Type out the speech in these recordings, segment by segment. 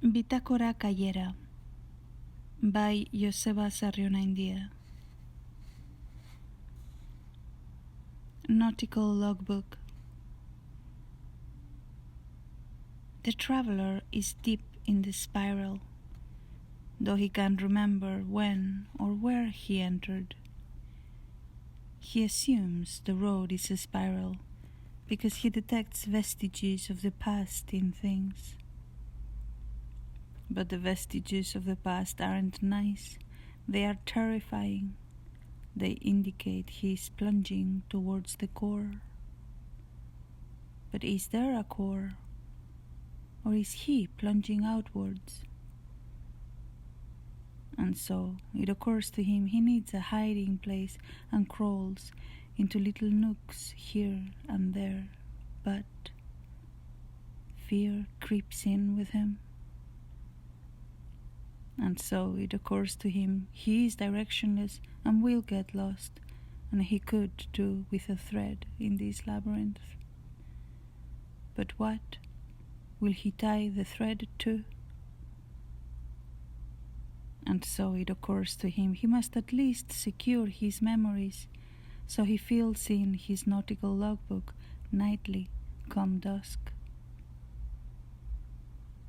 Bitácora Cayera by Joseba Sarrionaindia. Nautical Logbook. The traveler is deep in the spiral, though he can't remember when or where he entered. He assumes the road is a spiral because he detects vestiges of the past in things. But the vestiges of the past aren't nice, they are terrifying. They indicate he is plunging towards the core. But is there a core? Or is he plunging outwards? And so it occurs to him he needs a hiding place and crawls into little nooks here and there, but fear creeps in with him. And so it occurs to him he is directionless and will get lost, and he could do with a thread in this labyrinth. But what will he tie the thread to? And so it occurs to him he must at least secure his memories, so he fills in his nautical logbook nightly come dusk.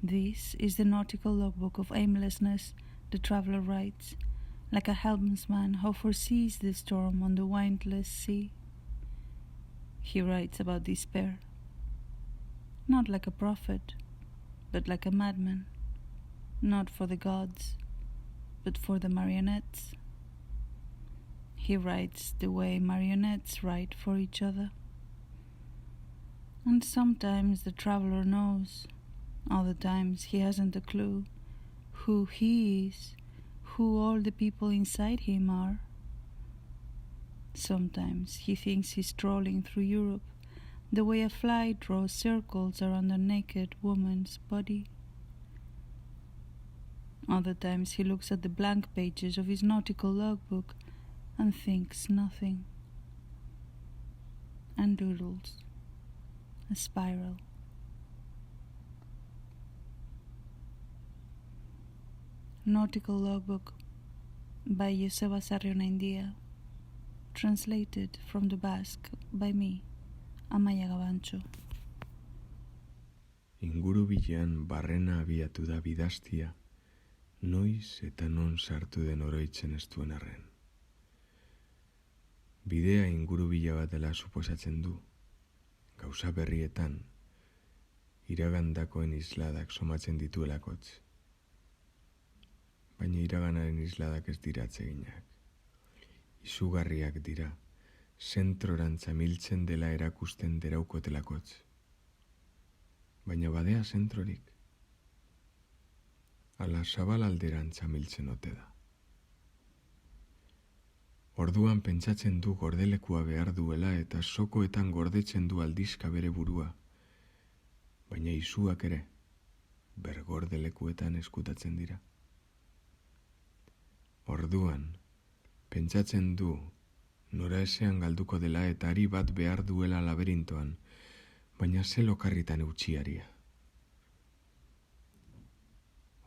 This is the nautical logbook of aimlessness, the traveler writes, like a helmsman who foresees the storm on the windless sea. He writes about despair, not like a prophet, but like a madman, not for the gods, but for the marionettes. He writes the way marionettes write for each other. And sometimes the traveler knows, other times he hasn't a clue, who he is, who all the people inside him are. Sometimes he thinks he's strolling through Europe, the way a fly draws circles around a naked woman's body. Other times he looks at the blank pages of his nautical logbook and thinks nothing, and doodles a spiral. Nautical Logbook by Joseba Sarrionaindia, translated from the Basque by me, Amaia Gabantxo. Ingurubilean barrena abiatu da bidaztia, noiz eta non sartu den oroitzen ez duen arren. Bidea ingurubila bat dela suposatzen du, gauza berrietan, iragandakoen isladak somatzen dituelakotz. Baina iraganaren isladak ez dira atseginak. Izugarriak dira, zentrorantza miltzen dela erakusten deraukotelakotz. Baina badea zentrorik. Ala zabalalderantza miltzen ote da. Orduan pentsatzen du gordelekua behar duela eta sokoetan gordetzen du aldizka bere burua. Baina izuak ere, bergordelekuetan eskutatzen dira. Orduan, pentsatzen du nora ezean galduko dela eta ari bat behar duela laberintoan, baina ze lokarritan eutxiaria.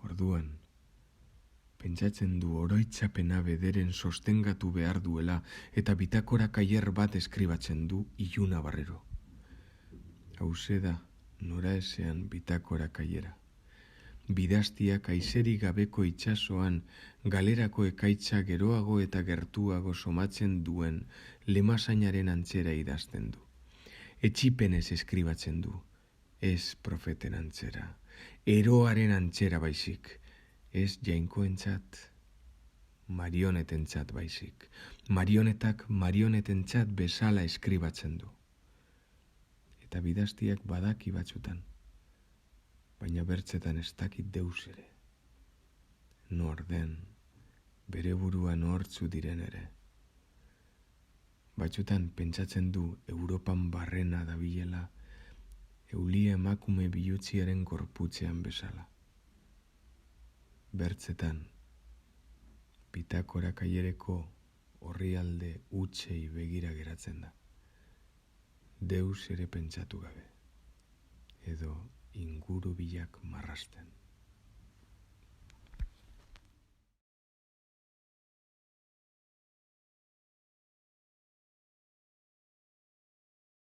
Orduan, pentsatzen du oroitzapena bederen sostengatu behar duela eta bitakora kaier bat eskribatzen du iluna barrero. Hauze da nora ezean bitakora kaiera. Bidaztiak aizeri gabeko itsasoan galerako ekaitza geroago eta gertuago somatzen duen lemazainaren antzera idazten du. Etxipenez eskribatzen du, ez profeten antzera, eroaren antzera baizik, ez jainkoentzat, marionetentzat baizik, marionetak marionetentzat bezala eskribatzen du. Eta bidaztiak badaki batzutan, baina bertzetan ez dakit deus ere. Nor den, bere burua nortzu diren ere. Batzutan pentsatzen du Europan barrena dabilela, eulia emakume bilutziaren gorputzean bezala. Bertzetan, bitakora kaiereko orrialde utzei begira geratzen da. Deus ere pentsatu gabe, edo ingurubilak marrasten.